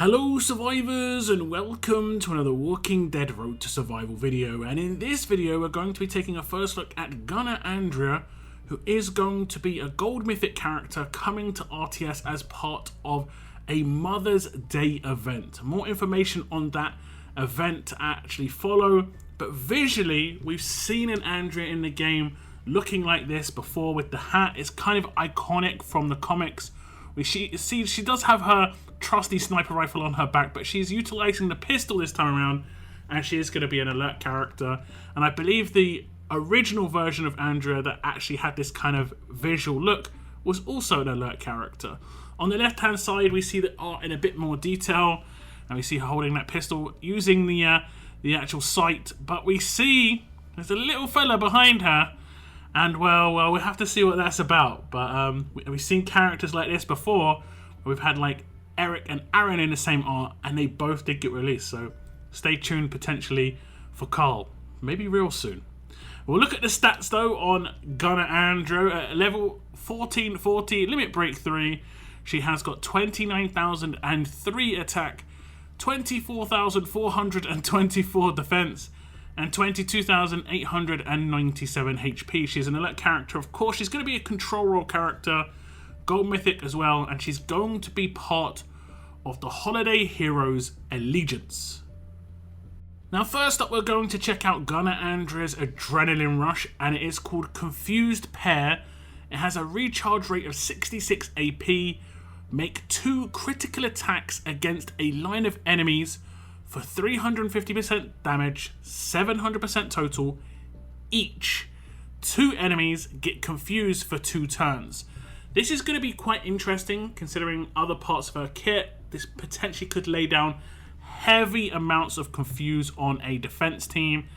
Hello survivors and welcome to another Walking Dead Road to Survival video, and in this video we're going to be taking a first look at Gunner Andrea, who is going to be a gold mythic character coming to RTS as part of a Mother's Day event. More information on that event to actually follow, but visually we've seen an Andrea in the game looking like this before with the hat. It's kind of iconic from the comics. She does have her trusty sniper rifle on her back, but she's utilizing the pistol this time around, and she is going to be an alert character. And I believe the original version of Andrea that actually had this kind of visual look was also an alert character. On the left hand side we see the art in a bit more detail, and we see her holding that pistol using the actual sight, but we see there's a little fella behind her. And well, we'll have to see what that's about. But we've seen characters like this before. We've had like Eric and Aaron in the same art, and they both did get released. So stay tuned potentially for Carl, maybe real soon. We'll look at the stats though on Gunner Andrea at level 1440, limit break 3. She has got 29,003 attack, 24,424 defense, and 22,897 HP. She's an alert character. Of course, she's going to be a control role character, gold mythic as well, and she's going to be part of the Holiday Heroes Allegiance. Now, first up, we're going to check out Gunner Andrea's Adrenaline Rush, and it is called Confused Pair. It has a recharge rate of 66 AP, make 2 critical attacks against a line of enemies for 350% damage, 700% total each. 2 enemies get confused for 2 turns. This is going to be quite interesting considering other parts of her kit. This potentially could lay down heavy amounts of confuse on a defense team,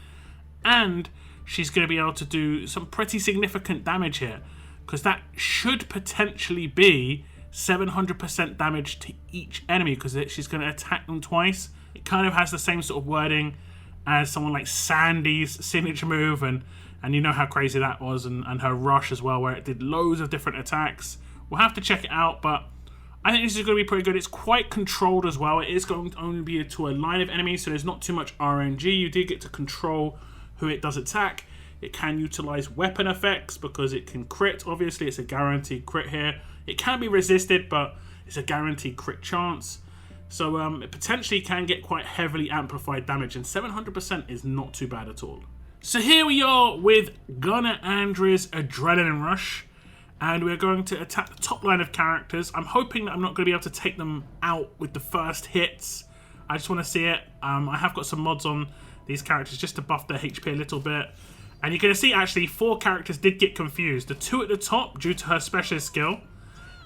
and she's going to be able to do some pretty significant damage here, because that should potentially be 700% damage to each enemy, because she's going to attack them twice. It kind of has the same sort of wording as someone like Sandy's signature move, and you know how crazy that was, and her rush as well, where it did loads of different attacks. We'll have to check it out, but I think this is going to be pretty good. It's quite controlled as well. It is going to only be to a line of enemies, so there's not too much RNG. You do get to control who it does attack. It can utilize weapon effects because it can crit. Obviously, it's a guaranteed crit here. It can be resisted, but it's a guaranteed crit chance. So it potentially can get quite heavily amplified damage, and 700% is not too bad at all. So here we are with Gunner Andrea's Adrenaline Rush, and we're going to attack the top line of characters. I'm hoping that I'm not going to be able to take them out with the first hits. I just want to see it. I have got some mods on these characters just to buff their HP a little bit. And you're going to see actually 4 characters did get confused. The 2 at the top due to her specialist skill,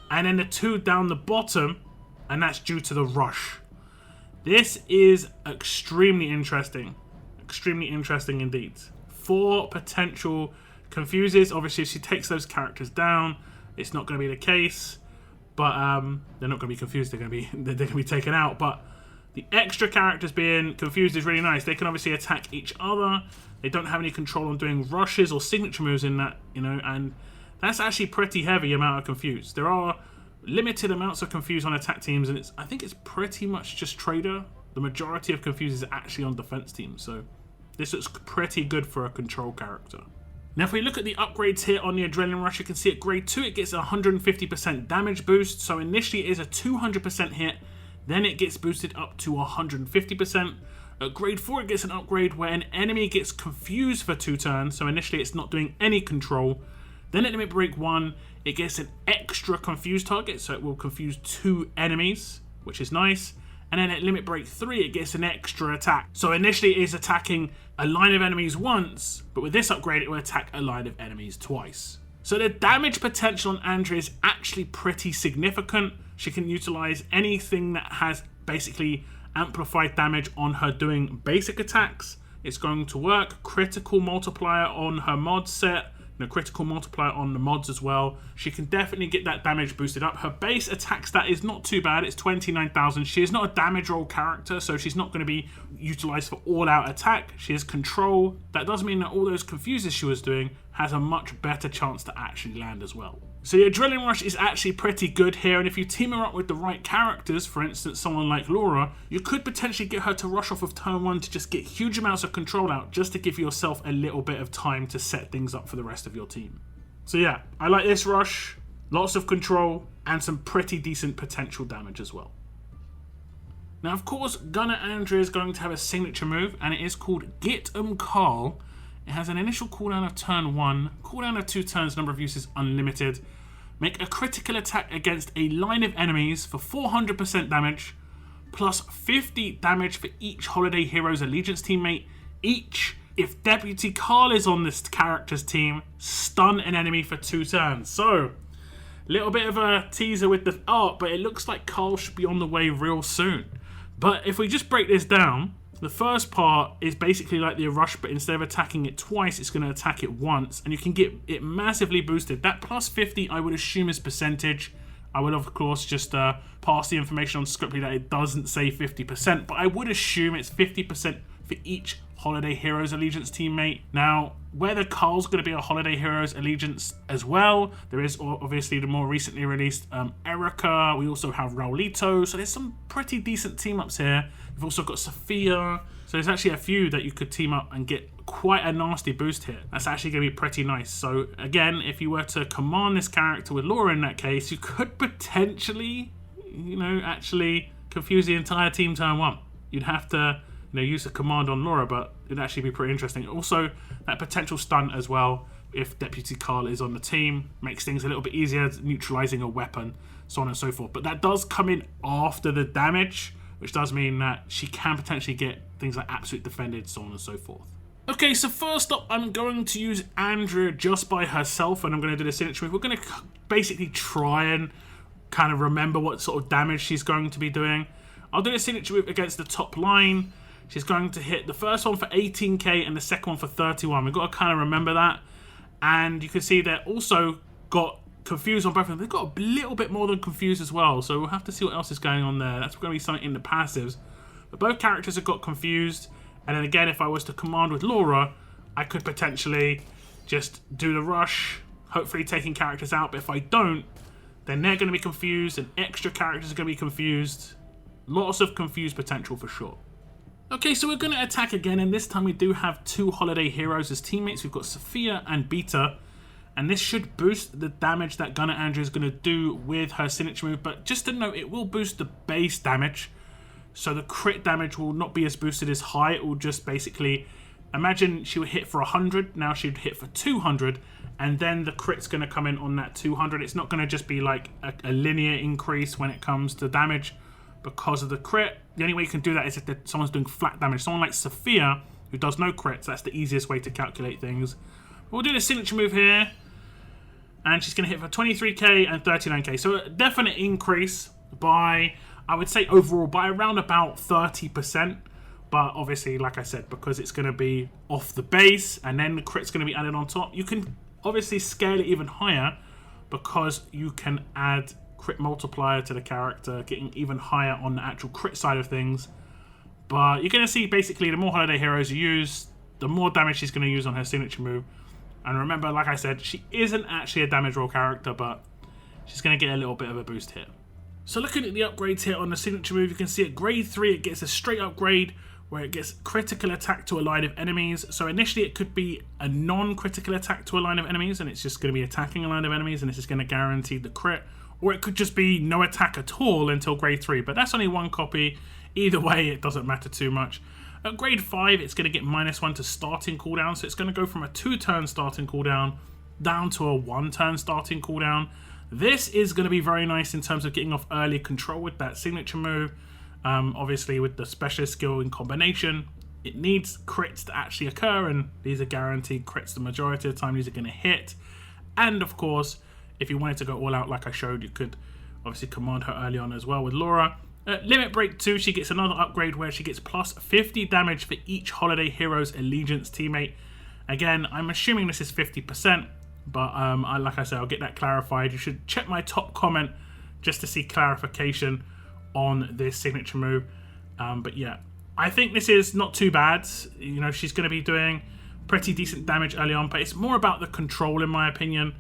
and then the 2 down the bottom, and that's due to the rush. This is extremely interesting. Extremely interesting indeed. 4 potential confuses. Obviously, if she takes those characters down, it's not going to be the case. But they're not going to be confused. They're going to be taken out. But the extra characters being confused is really nice. They can obviously attack each other. They don't have any control on doing rushes or signature moves in that, you know, and that's actually pretty heavy amount of confuse. There are limited amounts of confuse on attack teams, and I think it's pretty much just trader. The majority of confuse is actually on defense teams, so this looks pretty good for a control character. Now, if we look at the upgrades here on the Adrenaline Rush, you can see at grade 2 it gets a 150% damage boost. So initially it is a 200% hit, then it gets boosted up to 150%. At grade 4 it gets an upgrade where an enemy gets confused for 2 turns. So initially it's not doing any control. Then at limit break 1 it gets an extra confuse target, so it will confuse 2 enemies, which is nice. And then at limit break 3 it gets an extra attack. So initially it is attacking a line of enemies once, but with this upgrade it will attack a line of enemies twice. So the damage potential on Andrea is actually pretty significant. She can utilize anything that has basically amplified damage on her doing basic attacks. It's going to work. Critical multiplier on her mod set, critical multiplier on the mods as well. She can definitely get that damage boosted up. Her base attack stat is not too bad. It's 29,000. She is not a damage roll character, so she's not going to be utilized for all-out attack. She has control. That does mean that all those confuses she was doing has a much better chance to actually land as well. So your Adrenaline Rush is actually pretty good here, and if you team her up with the right characters, for instance someone like Laura, you could potentially get her to rush off of turn 1 to just get huge amounts of control out, just to give yourself a little bit of time to set things up for the rest of your team. So yeah, I like this rush, lots of control, and some pretty decent potential damage as well. Now of course, Gunner Andrea is going to have a signature move, and it is called Get 'em Carl. It has an initial cooldown of turn 1, cooldown of 2 turns, number of uses unlimited. Make a critical attack against a line of enemies for 400% damage, plus 50 damage for each Holiday Heroes Allegiance teammate each. If Deputy Carl is on this character's team, stun an enemy for 2 turns. So, little bit of a teaser with the art, but it looks like Carl should be on the way real soon. But if we just break this down, the first part is basically like the rush, but instead of attacking it twice, it's going to attack it once, and you can get it massively boosted. That plus 50, I would assume, is percentage. I would, of course, just pass the information on Scriptly that it doesn't say 50%, but I would assume it's 50% for each Holiday Heroes Allegiance teammate. Now, whether Carl's going to be a Holiday Heroes Allegiance as well, there is obviously the more recently released Erica. We also have Raulito, so there's some pretty decent team-ups here. We've also got Sophia, so there's actually a few that you could team up and get quite a nasty boost here. That's actually going to be pretty nice. So again, if you were to command this character with Laura in that case, you could potentially, actually confuse the entire team turn 1. You'd have to use a command on Laura, but it'd actually be pretty interesting. Also, that potential stunt as well, if Deputy Carl is on the team, makes things a little bit easier, neutralizing a weapon, so on and so forth. But that does come in after the damage, which does mean that she can potentially get things like absolute defended, so on and so forth. Okay, so first up, I'm going to use Andrea just by herself, and I'm going to do the signature move. We're going to basically try and kind of remember what sort of damage she's going to be doing. I'll do the signature move against the top line. She's going to hit the first one for 18k and the second one for 31. We've got to kind of remember that. And you can see they're also got confused on both of them. They've got a little bit more than confused as well, so we'll have to see what else is going on there. That's going to be something in the passives. But both characters have got confused. And then again, if I was to command with Laura, I could potentially just do the rush, hopefully taking characters out. But if I don't, then they're going to be confused and extra characters are going to be confused. Lots of confused potential for sure. Okay, so we're going to attack again, and this time we do have 2 Holiday Heroes as teammates. We've got Sophia and Beta, and this should boost the damage that Gunner Andrea is going to do with her signature move. But just to note, it will boost the base damage, so the crit damage will not be as boosted as high. It will just basically, imagine she would hit for 100, now she'd hit for 200, and then the crit's going to come in on that 200. It's not going to just be like a linear increase when it comes to damage because of the crit. The only way you can do that is if someone's doing flat damage. Someone like Sophia, who does no crits, that's the easiest way to calculate things. We'll do the signature move here, and she's going to hit for 23k and 39k. So a definite increase by, I would say overall, by around about 30%. But obviously, like I said, because it's going to be off the base, and then the crit's going to be added on top, you can obviously scale it even higher because you can add crit multiplier to the character, getting even higher on the actual crit side of things. But you're going to see basically the more Holiday Heroes you use, the more damage she's going to use on her signature move. And remember, like I said, she isn't actually a damage roll character, but she's going to get a little bit of a boost here. So looking at the upgrades here on the signature move, you can see at grade 3 it gets a straight upgrade where it gets critical attack to a line of enemies. So initially it could be a non-critical attack to a line of enemies, and it's just going to be attacking a line of enemies, and this is going to guarantee the crit. Or it could just be no attack at all until grade 3, but that's only one copy. Either way, it doesn't matter too much. At grade 5, it's going to get -1 to starting cooldown, so it's going to go from a 2-turn starting cooldown down to a 1-turn starting cooldown. This is going to be very nice in terms of getting off early control with that signature move. Obviously, with the specialist skill in combination, it needs crits to actually occur, and these are guaranteed crits the majority of the time. These are going to hit. And of course, if you wanted to go all out like I showed, you could obviously command her early on as well with Laura. Limit Break 2, she gets another upgrade where she gets plus 50 damage for each Holiday Heroes Allegiance teammate. Again, I'm assuming this is 50%, but like I said, I'll get that clarified. You should check my top comment just to see clarification on this signature move. But yeah, I think this is not too bad. You know, she's going to be doing pretty decent damage early on, but it's more about the control in my opinion.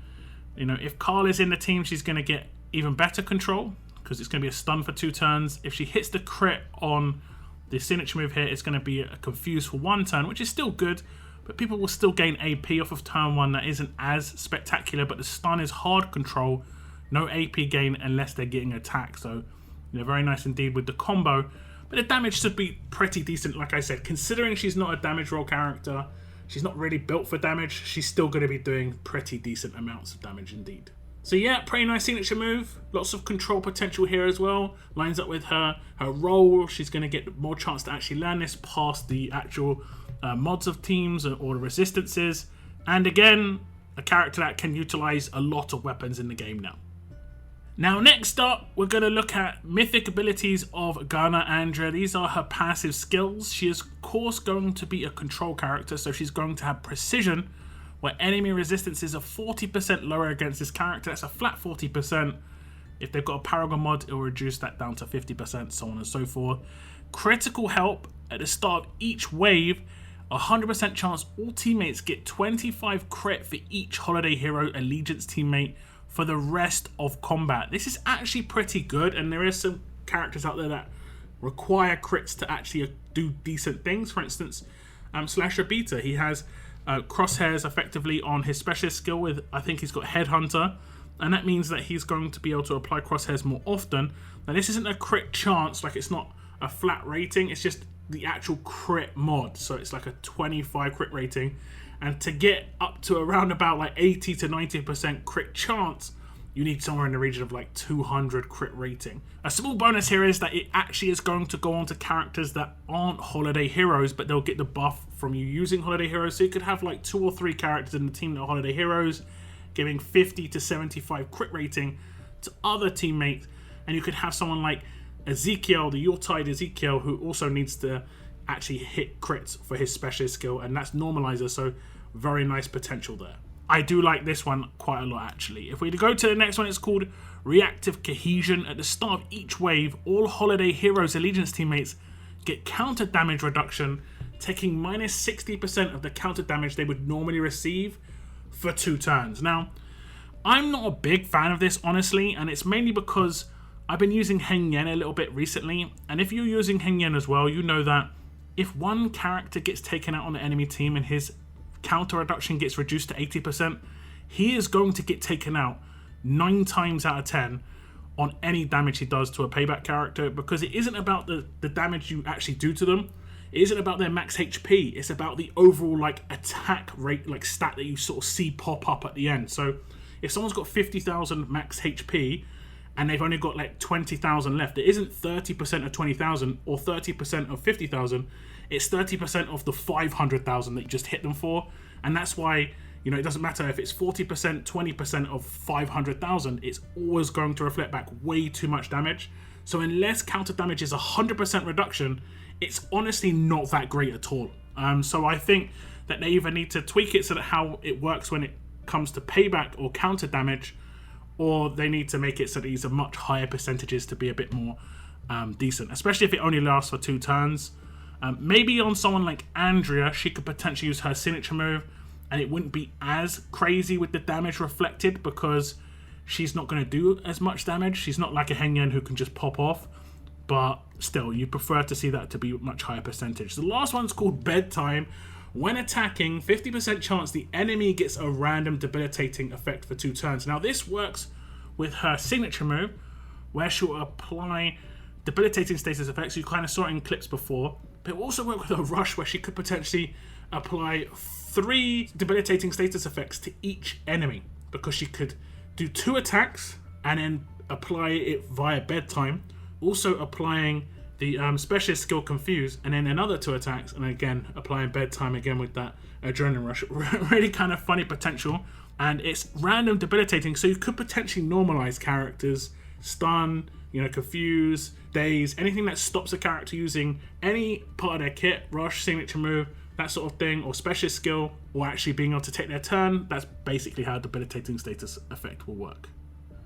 You know, if Carl is in the team, she's going to get even better control because it's going to be a stun for 2 turns. If she hits the crit on the signature move here, it's going to be a confuse for 1 turn, which is still good, but people will still gain AP off of turn 1. That isn't as spectacular, but the stun is hard control, no AP gain unless they're getting attacked. So, you know, very nice indeed with the combo. But the damage should be pretty decent, like I said. Considering she's not a damage roll character, she's not really built for damage, she's still going to be doing pretty decent amounts of damage indeed. So yeah, pretty nice signature move. Lots of control potential here as well. Lines up with her roll. She's going to get more chance to actually land this past the actual mods of teams or the resistances. And again, a character that can utilize a lot of weapons in the game now. Now next up, we're going to look at mythic abilities of Mythic Andrea. These are her passive skills. She is of course going to be a control character, so she's going to have precision, where enemy resistances are 40% lower against this character. That's a flat 40%. If they've got a Paragon mod, it will reduce that down to 50%, so on and so forth. Critical help at the start of each wave, 100% chance all teammates get 25 crit for each Holiday Hero Allegiance teammate for the rest of combat. This is actually pretty good, and there is some characters out there that require crits to actually do decent things. For instance, Slasher Beta, he has crosshairs effectively on his specialist skill with, I think he's got Headhunter, and that means that he's going to be able to apply crosshairs more often. Now this isn't a crit chance, like it's not a flat rating, it's just the actual crit mod, so it's like a 25 crit rating. And to get up to around about like 80 to 90% crit chance, you need somewhere in the region of like 200 crit rating. A small bonus here is that it actually is going to go on to characters that aren't Holiday Heroes, but they'll get the buff from you using Holiday Heroes. So you could have like 2 or 3 characters in the team that are Holiday Heroes, giving 50 to 75 crit rating to other teammates. And you could have someone like Ezekiel, the Yuletide Ezekiel, who also needs to actually hit crits for his specialist skill, and that's normalizer, so very nice potential there. I do like this one quite a lot actually. If we go to the next one, it's called Reactive Cohesion. At the start of each wave, all Holiday Heroes Allegiance teammates get counter damage reduction, taking minus 60% of the counter damage they would normally receive for 2 turns. Now, I'm not a big fan of this honestly, and it's mainly because I've been using Heng Yen a little bit recently, and if you're using Heng Yen as well, you know that if one character gets taken out on the enemy team and his counter reduction gets reduced to 80%, he is going to get taken out 9 times out of 10 on any damage he does to a payback character, because it isn't about the damage you actually do to them. It isn't about their max HP. It's about the overall like attack rate, like stat that you sort of see pop up at the end. So if someone's got 50,000 max HP and they've only got like 20,000 left, it isn't 30% of 20,000 or 30% of 50,000. It's 30% of the 500,000 that you just hit them for. And that's why, you know, it doesn't matter if it's 40%, 20% of 500,000, it's always going to reflect back way too much damage. So unless counter damage is 100% reduction, it's honestly not that great at all. So I think that they either need to tweak it so that how it works when it comes to payback or counter damage, or they need to make it so that these are much higher percentages to be a bit more decent, especially if it only lasts for 2 turns. Maybe on someone like Andrea, she could potentially use her signature move and it wouldn't be as crazy with the damage reflected because she's not going to do as much damage. She's not like a Heng Yen who can just pop off, but still, you prefer to see that to be a much higher percentage. The last one's called Bedtime. When attacking, 50% chance the enemy gets a random debilitating effect for 2 turns. Now this works with her signature move, where she'll apply debilitating status effects. You kind of saw it in clips before, but it will also work with a rush where she could potentially apply 3 debilitating status effects to each enemy, because she could do 2 attacks and then apply it via Bedtime, also applying the specialist skill Confuse, and then another 2 attacks, and again applying Bedtime again with that adrenaline rush. Really kind of funny potential, and it's random debilitating, so you could potentially normalize characters, stun, you know, Confuse, daze, anything that stops a character using any part of their kit, rush, signature move, that sort of thing, or specialist skill, or actually being able to take their turn. That's basically how debilitating status effect will work.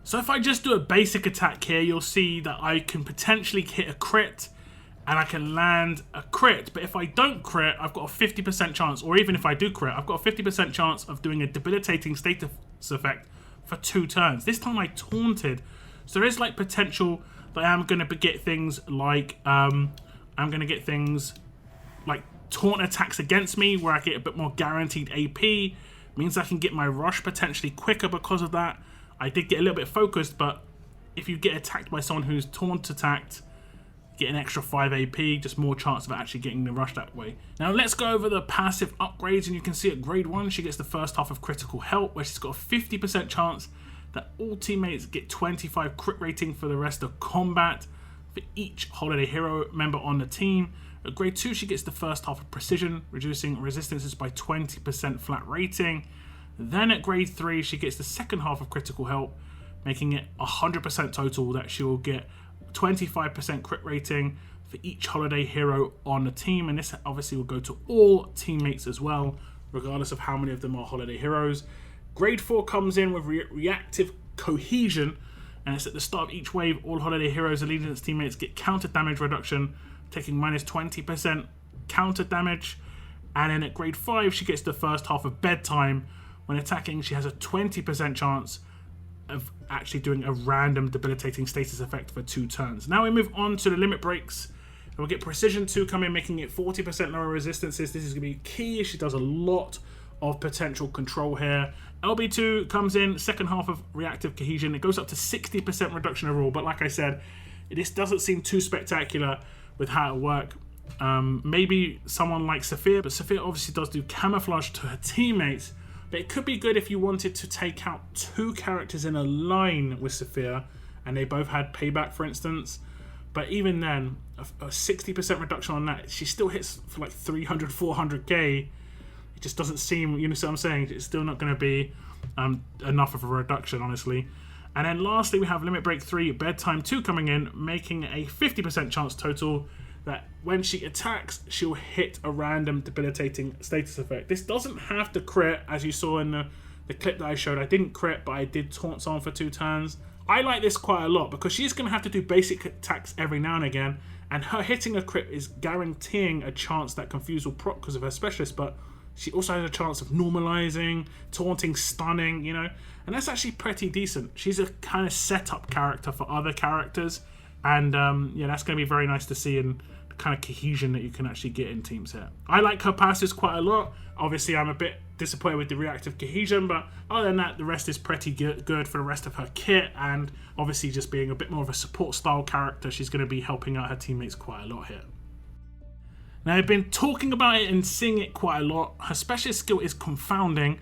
So if I just do a basic attack here, you'll see that I can potentially hit a crit and I can land a crit. But if I don't crit, I've got a 50% chance, or even if I do crit, I've got a 50% chance of doing a debilitating status effect for 2 turns. This time I taunted. So there is like potential that I am going to get things like taunt attacks against me, where I get a bit more guaranteed AP. Means I can get my rush potentially quicker because of that. I did get a little bit focused, but if you get attacked by someone who's taunt attacked, get an extra 5 AP, just more chance of actually getting the rush that way. Now let's go over the passive upgrades, and you can see at grade 1 she gets the first half of critical help, where she's got a 50% chance that all teammates get 25 crit rating for the rest of combat for each holiday hero member on the team. At grade 2 she gets the first half of precision, reducing resistances by 20% flat rating. Then at grade 3 she gets the second half of critical help, making it 100% total that she will get 25% crit rating for each holiday hero on the team, and this obviously will go to all teammates as well, regardless of how many of them are holiday heroes. Grade 4 comes in with reactive cohesion, and it's at the start of each wave. All holiday heroes' allegiance teammates get counter damage reduction, taking minus 20% counter damage. And then at grade 5 she gets the first half of bedtime. When attacking, she has a 20% chance of actually doing a random debilitating status effect for 2 turns. Now we move on to the limit breaks, and we'll get precision 2 come in, making it 40% lower resistances. This is going to be key. She does a lot of potential control here. LB2 comes in, second half of reactive cohesion. It goes up to 60% reduction overall, but like I said, this doesn't seem too spectacular with how it works. Maybe someone like Sophia, but Sophia obviously does do camouflage to her teammates. But it could be good if you wanted to take out 2 characters in a line with Sophia and they both had payback, for instance. But even then, a 60% reduction on that, she still hits for like 300, 400k. It just doesn't seem, you know what I'm saying? It's still not going to be enough of a reduction, honestly. And then lastly, we have Limit Break 3, Bedtime 2 coming in, making a 50% chance total that when she attacks, she'll hit a random debilitating status effect. This doesn't have to crit, as you saw in the clip that I showed. I didn't crit, but I did taunt someone for 2 turns. I like this quite a lot because she's going to have to do basic attacks every now and again, and her hitting a crit is guaranteeing a chance that Confuse will proc because of her specialist, but she also has a chance of normalizing, taunting, stunning, you know, and that's actually pretty decent. She's a kind of setup character for other characters, and yeah, that's going to be very nice to see in the kind of cohesion that you can actually get in teams here. I like her passives quite a lot. Obviously, I'm a bit disappointed with the reactive cohesion, but other than that, the rest is pretty good for the rest of her kit, and obviously just being a bit more of a support style character, she's going to be helping out her teammates quite a lot here. Now, I've been talking about it and seeing it quite a lot. Her specialist skill is Confounding.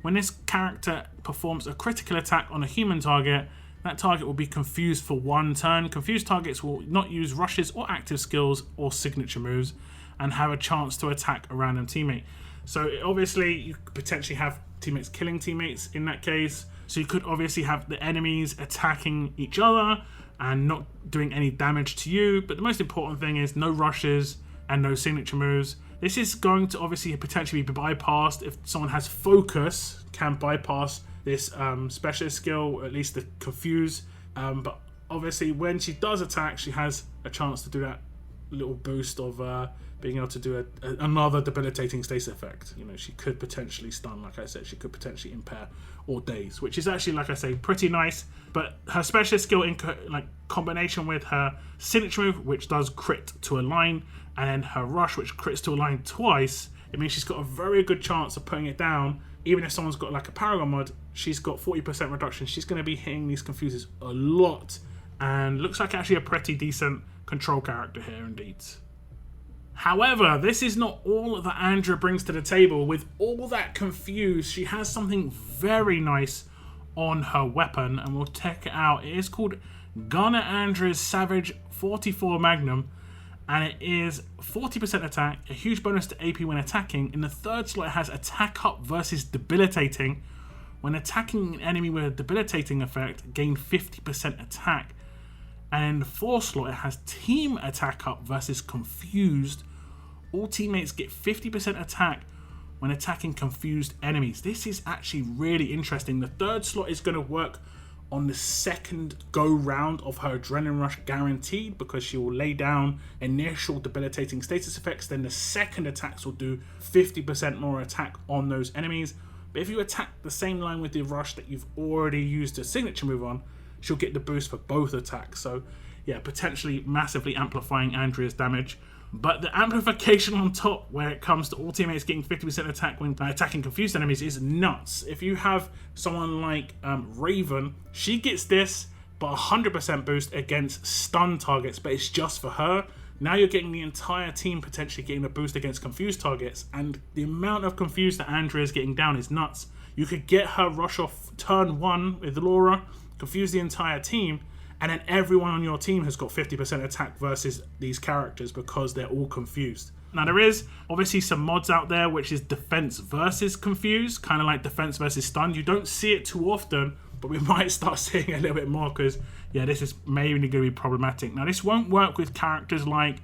When this character performs a critical attack on a human target, that target will be confused for 1 turn. Confused targets will not use rushes or active skills or signature moves and have a chance to attack a random teammate. So obviously you could potentially have teammates killing teammates in that case. So you could obviously have the enemies attacking each other and not doing any damage to you. But the most important thing is no rushes and no signature moves. This is going to obviously potentially be bypassed if someone has focus, can bypass this specialist skill, or at least the confuse. But obviously when she does attack, she has a chance to do that little boost of being able to do another debilitating status effect. You know, she could potentially stun, like I said, she could potentially impair or daze, which is actually, like I say, pretty nice. But her specialist skill in combination with her signature move, which does crit to a line, and then her rush, which crits to a line twice, it means she's got a very good chance of putting it down. Even if someone's got like a Paragon mod, she's got 40% reduction. She's going to be hitting these confuses a lot, and looks like actually a pretty decent control character here indeed. However, this is not all that Andrea brings to the table. With all that confuse, she has something very nice on her weapon, and we'll check it out. It is called Gunner Andrea's Savage 44 Magnum, and it is 40% attack, a huge bonus to AP when attacking. In the 3rd slot, it has Attack Up versus Debilitating. When attacking an enemy with a debilitating effect, gain 50% attack. And in the 4th slot, it has Team Attack Up versus Confused. All teammates get 50% attack when attacking confused enemies. This is actually really interesting. The 3rd slot is going to work on the 2nd go round of her Adrenaline Rush guaranteed, because she will lay down initial debilitating status effects. Then the 2nd attacks will do 50% more attack on those enemies. But if you attack the same line with the rush that you've already used a signature move on, she'll get the boost for both attacks. So yeah, potentially massively amplifying Andrea's damage. But the amplification on top, where it comes to all teammates getting 50% attack when attacking confused enemies, is nuts. If you have someone like Raven, she gets this, but 100% boost against stun targets, but it's just for her. Now you're getting the entire team potentially getting a boost against confused targets, and the amount of confused that Andrea is getting down is nuts. You could get her rush off turn 1 with Laura, confuse the entire team, and then everyone on your team has got 50% attack versus these characters because they're all confused. Now there is obviously some mods out there which is defense versus confused, kind of like defense versus stun. You don't see it too often, but we might start seeing it a little bit more because yeah, this is maybe going to be problematic. Now this won't work with characters like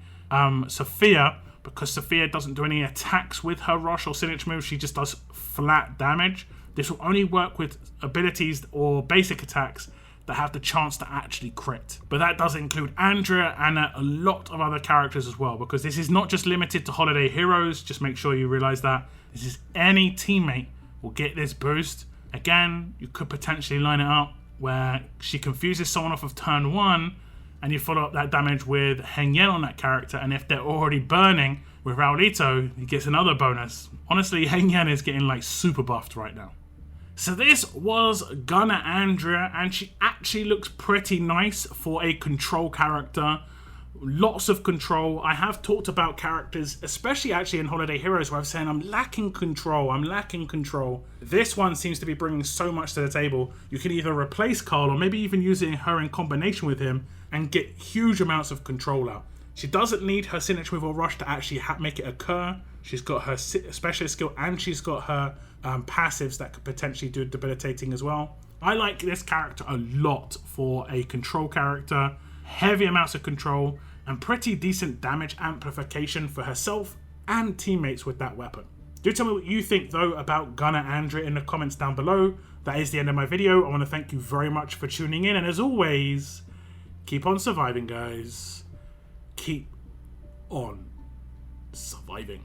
Sophia, because Sophia doesn't do any attacks with her rush or signature move. She just does flat damage. This will only work with abilities or basic attacks that have the chance to actually crit. But that does include Andrea and a lot of other characters as well, because this is not just limited to Holiday Heroes. Just make sure you realize that this is any teammate will get this boost. Again, you could potentially line it up where she confuses someone off of turn 1 and you follow up that damage with Heng Yen on that character, and if they're already burning with Raulito, he gets another bonus. Honestly, Heng Yen is getting like super buffed right now. So this was Gunner Andrea, and she actually looks pretty nice for a control character. Lots of control. I have talked about characters, especially actually in Holiday Heroes, where I'm saying I'm lacking control. This one seems to be bringing so much to the table. You can either replace Carl or maybe even using her in combination with him and get huge amounts of control out. She doesn't need her signature move or rush to actually make it occur. She's got her specialist skill and she's got her passives that could potentially do debilitating as well. I like this character a lot for a control character. Heavy amounts of control and pretty decent damage amplification for herself and teammates with that weapon. Do tell me what you think though about Gunner Andrea in the comments down below. That is the end of my video. I want to thank you very much for tuning in, and as always, keep on surviving, guys. Keep on surviving.